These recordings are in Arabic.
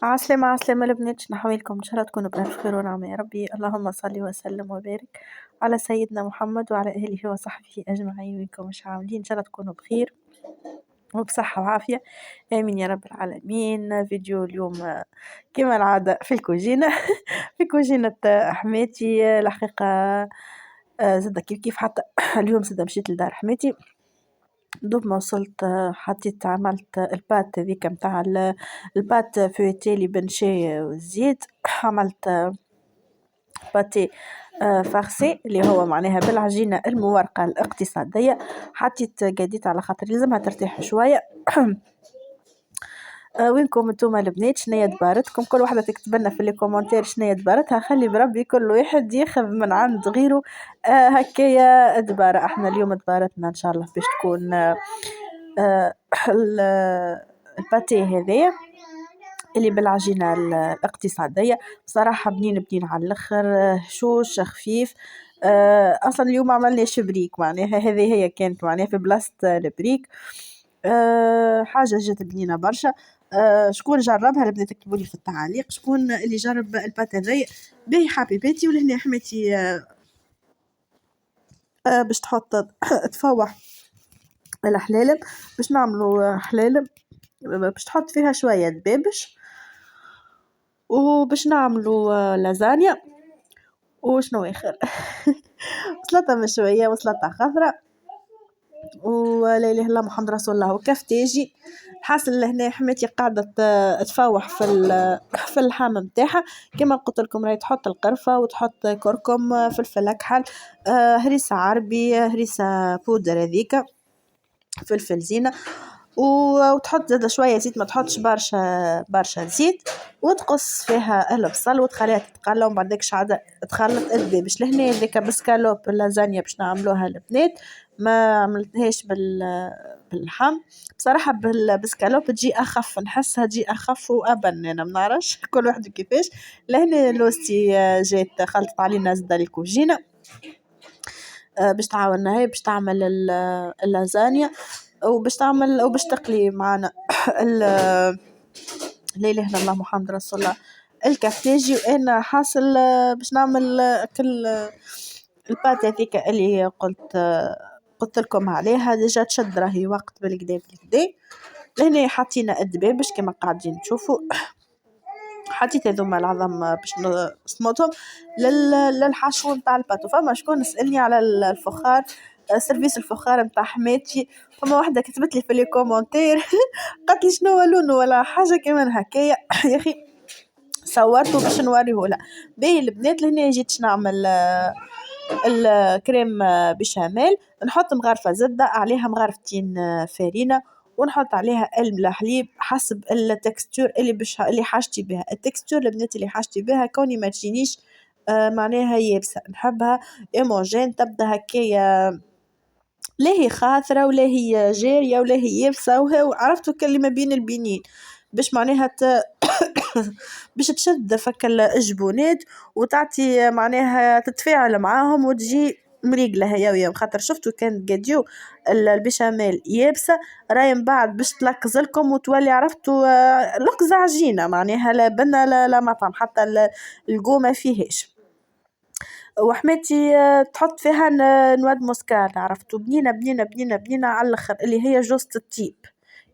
عسلامة عسلامة البنات، شنو أحوالكم؟ إن شاء الله تكونوا بألف خير ونعمة يا ربي. اللهم صل وسلم وبارك على سيدنا محمد وعلى آله وصحبه أجمعين. وينكم مش عاملين؟ إن شاء الله تكونوا بخير وبصحة وعافية، آمين يا رب العالمين. فيديو اليوم كما العادة في الكوجينة في كوجينة حماتي الحقيقة. زادة كيف حتى اليوم زادة مشيت لدار حماتي. دوب ما وصلت حطيت عملت البات هذيك متاع البات فويتي اللي بنشي والزيت. عملت باتي فارسي اللي هو معناها بالعجينة المورقة الاقتصادية. حطيت قديت على خاطر لازمها ترتاح شوية. وينكم انتوما البنات شنيا دبارتكم؟ كل واحدة تكتب لنا في لي كومنتير شنيا دبارتها. خلي بربي كل واحد ياخذ من عند غيره هكايا دبارة. احنا اليوم دبارتنا ان شاء الله باش تكون الباتي هذايا اللي بالعجينة الاقتصادية. بصراحة بنين على الاخر، هشوش خفيف. اصلا اليوم عملنا شبريك معناها هذه هي كانت معناها في بلاصة البريك. حاجة جات بنينة برشا. شكون جربها البنات تكتبوا لي في التعاليق شكون اللي جرب البات هذايا. باهي حبيباتي ولهنا حماتي باش تحط تفوح الحلالب. باش نعملوا حلالب باش تحط فيها شوية دبابش، وباش نعملوا لازانيا وشنو اخر سلطة مشوية وسلطة خضراء ولا اله الا الله محمد رسول الله وكفتاجي. حاصل لهنا حماتي قاعدة تفوح في اللحم متاعها. كما قلت لكم راهي تحط القرفة وتحط كركم فلفل اكحل هريسة عربي هريسة بودر هذيك فلفل زينة وتحط زاد شوية زيت، ما تحطش برشا زيت، وتقص فيها البصل وتخليها تتقلى. ومن بعدك عادة تخلط الدبابش. لهنا ذيك بسكالوب اللازانيا باش نعملوها البنات ما عملتهاش باللحم. بصراحة بالبسكالوب تجي أخف، نحسها تجي أخف وأبن. أنا منعرفش كل واحد كيفاش. لهنا لوستي جات خلطت علينا زدا الكوجينة باش تعاوننا هي باش تعمل اللازانيا وباش تعمل وباش تقلي معنا لا اله الا الله محمد رسول الله الكفتاجي. وانا حاصل باش نعمل كل البات هذيك اللي قلت لكم عليها ديجا تشد راهي وقت بالكدا. لهنا حطينا الدبابش كما قاعدين تشوفوا. حطيت هذوما العظم باش نصمتهم للحشو نتاع الباتو. فما شكون سألني على الفخار سيرفيس الفخار نتاع حماتي. فما واحدة كتبت لي في لي كومنتير قالت لي شنو لونه ولا حاجة كمان هكايا. يا أخي صورته باش نوريه لها. باهي البنات لهنا جيت نعمل الكريم بشاميل. نحط مغرفة زبدة عليها مغرفتين فارينة ونحط عليها الحليب حسب التكستور اللي حاجتي بها. التكستور البنات اللي حاجتي بها كوني ما تجينيش معناها يابسة، نحبها ايموجين تبدا هكايا لا هي خاثرة ولا هي جارية ولا هي يابسة وعرفتوا كلمة بين البنين باش معناها باش تشد فك الجبونات وتعطي معناها تتفاعل معاهم وتجي مريقلة هي وياهم. خاطر شفتوا كانت قديو البشاميل يابسة راي من بعد باش تلكز لكم وتولي عرفتوا لقزة عجينة معناها لا بنا لا مطعم حتى القومة فيهاش. وحماتي تحط فيها نواد موسكات عرفتوا بنينة على الاخر اللي هي جوزة الطيب.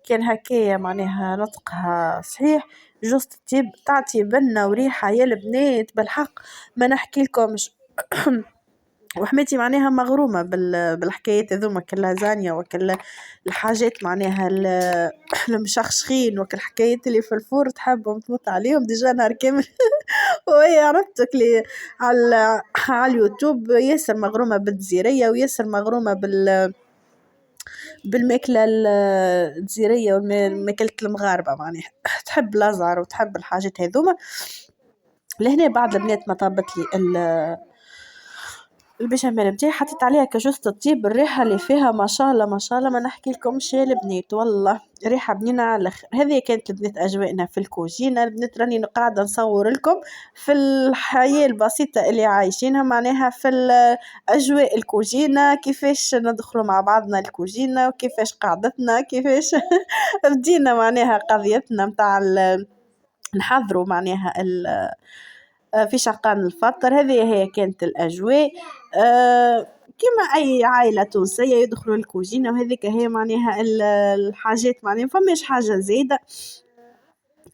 كان هكايا معناها نطقها صحيح جوزة الطيب تعطي بنة وريحة يا البنات بالحق ما نحكي لكمش. وحماتي معناها مغرومة بالحكايات هذوما كاللازانيا وكل الحاجات معناها المشخشخين وكل الحكايات اللي في الفور تحبهم تموت عليهم ديجا نهار كامل. وهي عرفتك لي على اليوتيوب ياسر مغرومة بالجزيرية وياسر مغرومة بالماكلة الجزيرية والماكلة المغاربة معناها تحب الأزعر وتحب الحاجات هذوما. لهنا بعد البنات ما طابت لي البشاميل بتاعي حطيت عليها كجوزة الطيب. الريحة اللي فيها ما شاء الله ما نحكي لكمش يا البنات والله ريحة بنينة على الاخر. هذه كانت البنات اجواءنا في الكوجينة. البنات راني قاعدة نصور لكم في الحياة البسيطة اللي عايشينها معناها في اجواء الكوجينة كيفاش ندخلوا مع بعضنا الكوجينة وكيفاش قعدتنا كيفاش بدينا معناها قضيتنا متاع نحضروا معناها في شقان الفطر. هذه هي كانت الأجواء كما أي عائلة تونسية يدخلوا الكوجينة، وهذيك هي معناها الحاجات معناها فماش حاجة زايدة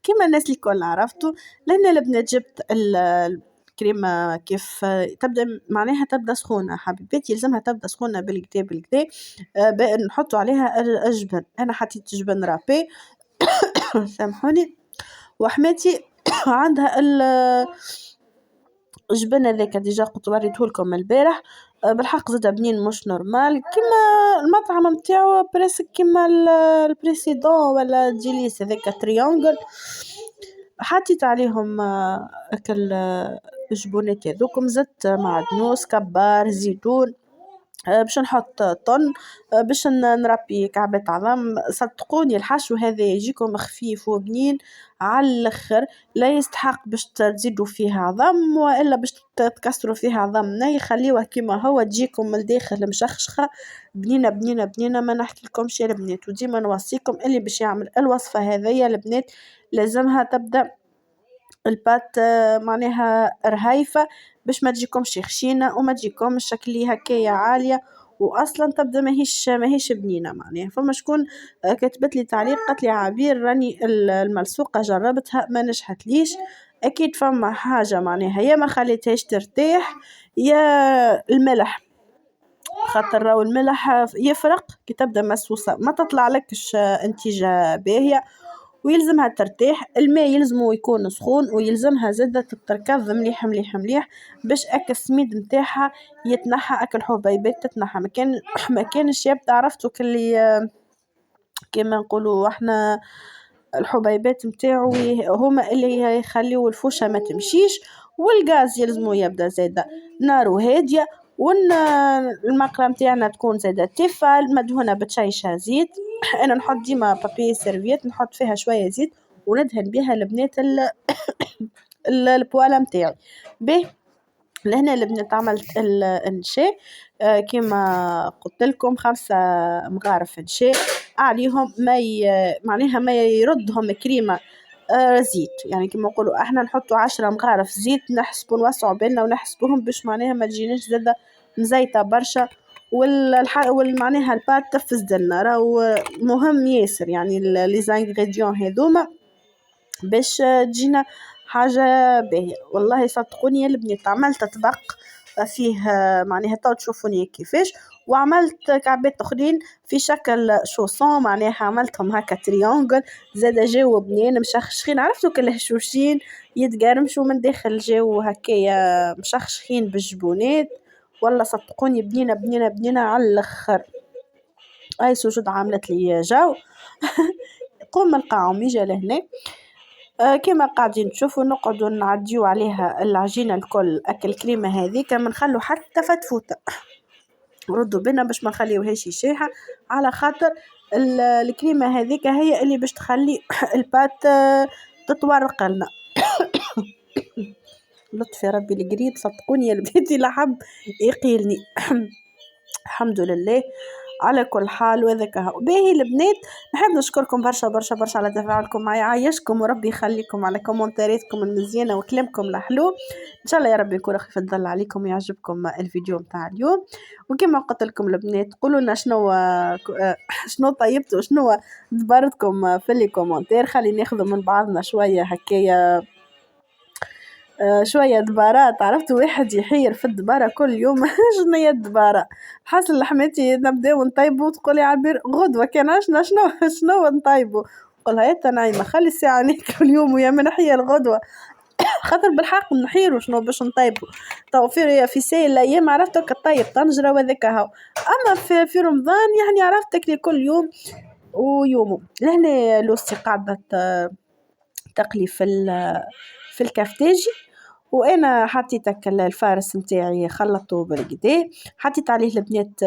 كما الناس الكل عرفتوا. لهنا البنات جبت الكريمة كيف تبدا معناها تبدا سخونة حبيباتي، يلزمها تبدا سخونة بالكدا بالكدا. نحطوا عليها الجبن، أنا حطيت جبن رابي سامحوني، وحماتي عندها الجبن هذاك ديجا قلت وريتهولكم البارح. بالحق زاد بنين مش نورمال كيما المطعم نتاعو بريسك كيما البريسيدون ولا جيليس هذاك تريانجل. حطيت عليهم اكل الجبونات هذوكم، زدت معدنوس كبار زيتون باش نحط طن باش نربي كعبات عظم. صدقوني الحشو هذا يجيكم خفيف وبنين على الاخر، لا يستحق باش تزيدوا فيه عظم والا باش تكسروا فيه عظم، ني خليوه كيما هو تجيكم من الداخل مشخشخه بنينه بنينه بنينه. ما نحكي لكمش يا البنات، وديما نوصيكم اللي باش يعمل الوصفه هذيا البنات لازمها تبدا البات معناها رهيفة باش ما تجيكمش خشينة وما تجيكمش شكلي هكايا عالية، واصلا تبدا ماهيش بنينه معناها. فما شكون كتبت لي تعليق قالت لي عبير راني الملصوقه جربتها ما نجحتليش. اكيد فما حاجه معناها يا ما خليتهاش ترتاح يا الملح، خاطر راهو الملح يفرق كي تبدا مسوسه ما تطلع لكش انتيجه باهيه، ويلزمها ترتاح. الماء يلزمه يكون سخون، ويلزمها زادة تتركض مليح مليح مليح باش اكل السميد نتاعها يتنحى، اكل حبيبات تتنحى. ما كانش يبدا عرفتو كلي كما نقولوا احنا الحبيبات نتاعو هما اللي يخليو الفوشه ما تمشيش، والغاز يلزمو يبدا زاده نارو هاديه، والمقله نتاعنا تكون زاده تيفال مدهونه بتشيشه زيت. انا نحط ديما بابي سيرفيت نحط فيها شويه زيت وندهن بها البنات البواله نتاعي به. لهنا البنات عملت النشاء كما قلت لكم 5 مغارف نشاء عليهم معناها ما يردهم كريمه زيت، يعني كما نقولوا احنا نحطوا 10 مغارف زيت نحسبوا نوسعوا بالنا ونحسبوهم باش معناها ما تجيناش زاده مزيته برشا. معناها البات تفز لنا راهو مهم ياسر يعني لي زانغريديون هذوما باش تجينا حاجه باهيه. والله صدقوني يا البنات عملت طبق فيه معناها تو تشوفوني كيفاش، وعملت كعبات اخرين في شكل شوصون معناها عملتهم هكا تريانجل زاد جاو بنين مشخشخين، عرفتوا كل هشوشين يتقرمشوا من داخل جاو هكايا مشخشخين بالجبونات. والله صدقوني بنينه بنينه بنينه على الاخر. اي سجود عملت لي جو قوم القاعهم يجي لهنا كما قاعدين تشوفوا نقعدوا نعديو عليها العجينه الكل اكل كريمه هذيك ما نخلو حتى فتفوته، ردوا بنا باش ما نخليوهاش شايحه على خاطر الكريمه هذيك هي اللي باش تخلي البات تتورق لنا. لطف يا ربي القريب صدقوني يا البنات لحب يقيلني. الحمد لله على كل حال. وذاك باهي البنات نحب نشكركم برشا برشا برشا على تفاعلكم معي، عايشكم وربي يخليكم على كومنتاراتكم المزيانه وكلامكم الحلو. ان شاء الله يا ربي يكون خفيف الظل عليكم ويعجبكم الفيديو متاع اليوم. وكما قلت لكم البنات قولوا لنا شنو طيبتوا شنو دبرتكم في لي كومنتير، خلي ناخذ من بعضنا شويه هكايا شوية دبارات. عرفتوا واحد يحير في الدبارة كل يوم شنو هي الدبارة، حصل حماتي نبداو نطيبوا تقولي عبير غدوة كان عشنا شنو نطيبوا، نقولها يا نايمة خلي الساعة كل يوم ويا من نحيا الغدوة خاطر بالحق نحيروا شنو باش نطيبوا. تو في سائل الايام عرفتوا كطيب طنجرة وذاك هو، اما في رمضان يعني عرفت تاكلي كل يوم ويومه. لهنا لوسي قاعدة تقلي في الكافتاجي، وانا حطيت الفارس نتاعي خلطته بالكدا، حطيت عليه البنات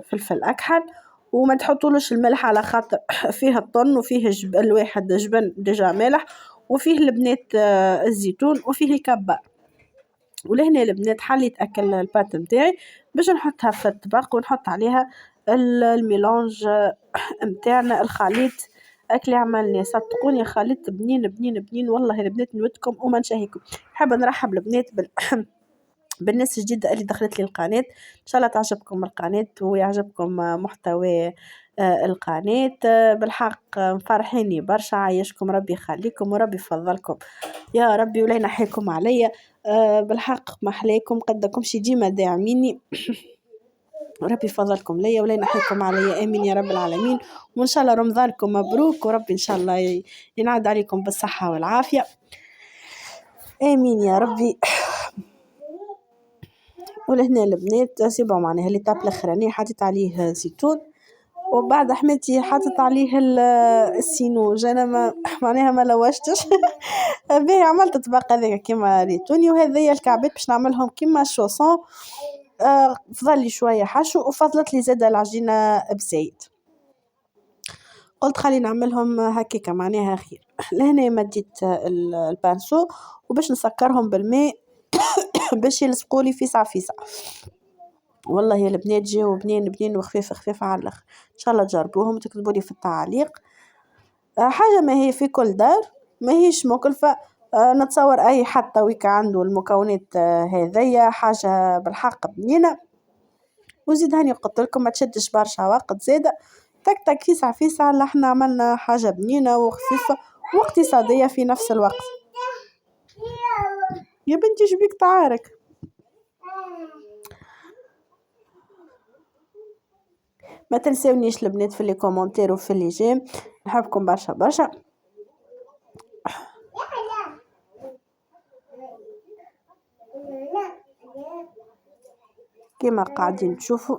فلفل اكحل وما تحطولوش الملح على خاطر فيه الطن وفيه الواحد جبن ديجا مالح وفيه البنات الزيتون وفيه الكبة. ولهنا البنات حليت اكل البات نتاعي باش نحطها في الطبق ونحط عليها الميلانج نتاعنا الخليط أكلي عملني صدقوني خليط بنين بنين بنين والله البنات نودكم وما نشهيكم. حابة نرحب البنات بالناس الجديدة اللي دخلت لي القناة، إن شاء الله تعجبكم القناة ويعجبكم محتوى القناة. بالحق مفرحيني برشا، عايشكم ربي يخليكم وربي يفضلكم يا ربي ولا ينحيكم عليا. بالحق محلاكم قدكمش ديما داعميني وربي يفضلكم ليا ولا ينحيكم عليا، امين يا رب العالمين. وان شاء الله رمضانكم مبروك وربي ان شاء الله ينعاد عليكم بالصحة والعافية، امين يا ربي. ولهنا البنات سيبوا معناها اللي تاب الاخراني حطيت عليه زيتون وبعد حماتي حطت عليه السينوج، انا ما معناها ما لوشتش باهي عملت طبق هذاك كيما ريتوني، وهذيا الكعبات باش نعملهم كيما الشوصون. فضل لي شويه حشو وفضلت لي زاده العجينه بزيت، قلت خلي نعملهم هكاكا معناها خير. لهنا مديت البانسو وباش نسكرهم بالماء باش يلصقولي فيسع فيسع. والله يا البنات جاو بنين بنين وخفيف خفيف على الاخر، ان شاء الله تجربوهم وتكتبوا لي في التعليق. حاجه ما هي في كل دار، ما هيش مكلفه. نتصور اي حتى ويك عنده المكونات هذيا حاجه بالحق بنينه. وزيد هاني قلت لكم ما تشدش برشا وقت زاده، تك تك فيسع فيسع اللي احنا عملنا حاجه بنينه وخفيفه واقتصاديه في نفس الوقت. يا بنتي شبيك تعارك؟ ما تنسونيش البنات في لي كومونتير وفي لي جيم، نحبكم برشا برشا. كما قاعدين تشوفوا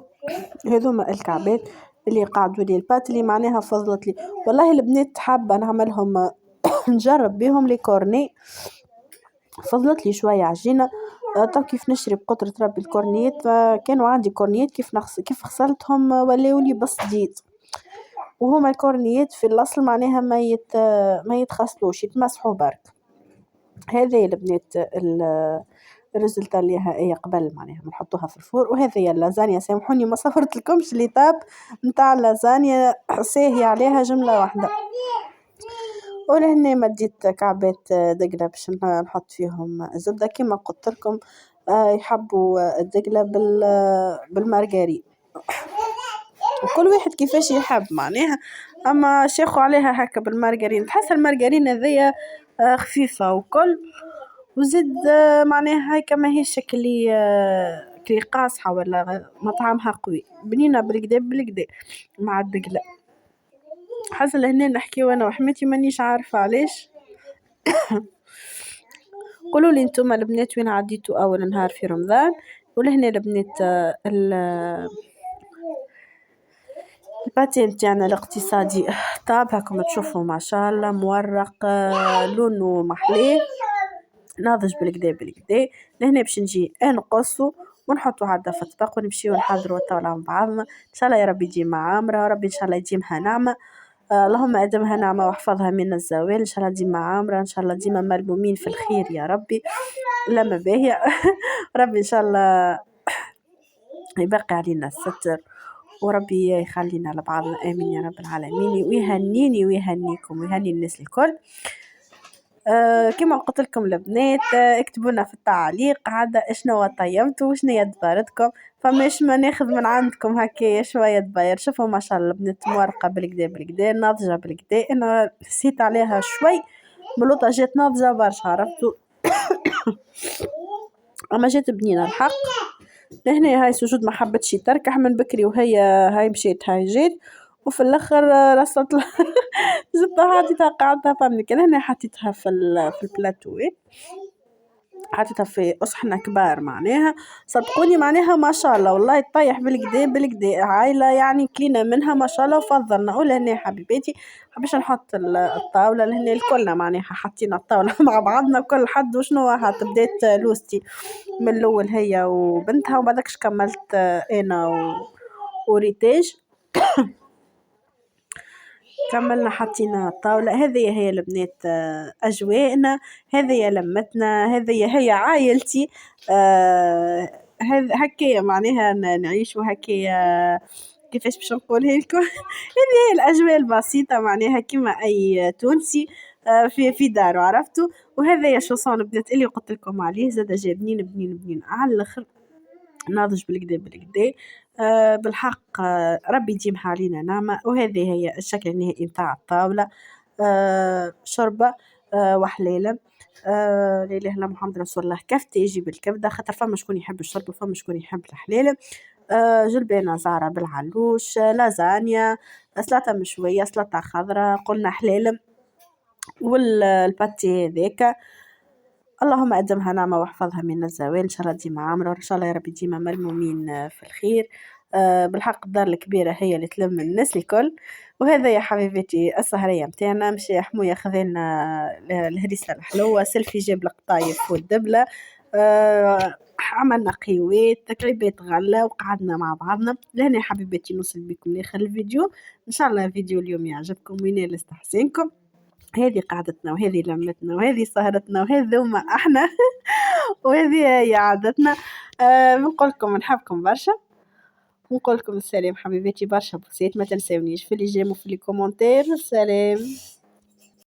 هذوما الكعبات اللي قعدوا لي البات اللي معناها فضلت لي، والله البنات حابه نعملهم نجرب بهم لي كورني، فضلت لي شويه عجينه. تو كيف نشري بقدرة ربي الكورنيات، كانوا عندي كورنيات كيف خسرتهم ولاو لي بصديد، وهما الكورنيات في الاصل معناها ما يتخسلوش يتمسحوا برك. هذه البنات الريزلت اللي هي قبل معناها نحطوها في الفور. وهذه اللازانيا سامحوني ما صورت لكمش اللي تاب نتاع اللازانيا ساهي عليها جملة واحدة. ولهنا مديت كعبات دقلة باش نحط فيهم الزبدة كما قلت لكم. يحبوا الدقلة بالمارغرين، وكل واحد كيفاش يحب معناها، اما شيخوا عليها هكا بالمارغرين. تحس المارغرين هذيا خفيفة وكل، وزد معناها هيك ما هيش كلي قاصحة ولا مطعمها قوي، بنينة بالكدا بالكدا مع الدقلة. حاسة لهنا نحكي وانا وحماتي مانيش عارفة علاش. قولوا لي انتم البنات وين عديتوا اول نهار في رمضان. ولهنا البنات الباتين تاعنا الاقتصادي طاب هاكم تشوفوا ما شاء الله مورق لونه محليه ناضج بالكدا بالكدا. لهنا باش نجي نقصو ونحطو عادة في الطبق ونمشيو نحضروا الطاولة مع بعضنا. ان شاء الله يا ربي يديمها عامرة، ربي ان شاء الله يديمها نعمة. اللهم ادمها نعمة واحفظها من الزوال، ان شاء الله ديما عامرة، ان شاء الله ديما ملمومين في الخير يا ربي. لما باهية ربي ان شاء الله يبقي علينا الستر وربي يخلينا لبعضنا، امين يا رب العالمين. ويهنيني ويهنيكم ويهني الناس الكل. كما قلت لكم البنات اكتبوا لنا في التعليق عاد شنو طيبتوا وشنو دبارتكم، فماش ما ناخذ من عندكم هكايا شويه دباير. شوفوا ما شاء الله البنات مورقه بالكدا بالكدا ناضجه بالكدا، انا نسيت عليها شوي ملوطه جات ناضجه برشا عرفتوا اما جات بنينه الحق. لهنا هاي سجود ما حبتش تركح من بكري وهي هاي مشيت هاي جات وفي الاخر رصت زبطة حطيتها قعدتها فمي كان هنا حطيتها في البلاتوي، حطيتها في أصحنا كبار معناها صدقوني معناها ما شاء الله والله تطيح بالكدا بالكدا عايلة يعني كلينا منها ما شاء الله. وفضلنا ولا هنا حبيباتي حبيش نحط الطاولة لهنا الكلنا معناها حطينا الطاولة مع بعضنا كل حد وشنو هات. بديت لوستي من الأول هي وبنتها وبعدكش كملت أنا وريتاج كملنا حطينا الطاولة. هذه هي البنات أجواءنا، هذه لمتنا، هذه هي عائلتي. هكايا معناها نعيش وهكايا كيفاش باش نقولها لكم. هذه هي الأجواء البسيطة معناها كيما أي تونسي في دارو عرفتوا. وهذا يا شوصون البنات اللي قلت لكم عليه زاد جا بنين بنين بنين على الآخر، ناضج بالكدا بالكدا. بالحق ربي يديمها علينا نعمة. وهذه هي الشكل النهائي متاع الطاولة. شوربة وحليلة. لا إله إلا محمد رسول الله. كفتة يجي بالكبدة خاطر فما شكون يحب الشوربة وفما شكون يحب الحليلة. جلبانة زهرة بالعلوش، لازانيا، سلطة مشوية، سلطة خضراء، قلنا حليلة، والباتي هذاك. اللهم أدمها نعمة واحفظها من الزوال إن شاء الله ديما عامرة، وإن شاء الله يا ربي ديما ملمومين في الخير. بالحق الدار الكبيرة هي اللي تلم الناس الكل. وهذا يا حبيبتي السهرية متاعنا. مشي حموية خذينا الهريسة الحلوة، سيلفي جاب القطايف والدبلة. عملنا قهوات تكعيبات غلة وقعدنا مع بعضنا. لهنا حبيبتي نوصل بكم لاخر الفيديو. ان شاء الله الفيديو اليوم يعجبكم وينال استحسانكم. هذه قعدتنا وهذه لمتنا وهذه سهرتنا وهذوما احنا وهذه هي عادتنا. بنقول لكم نحبكم برشا، ونقول لكم السلام حبيباتي برشا بوسات. ما تنسونيش في اللي جيم وفي الكومنتير. السلام.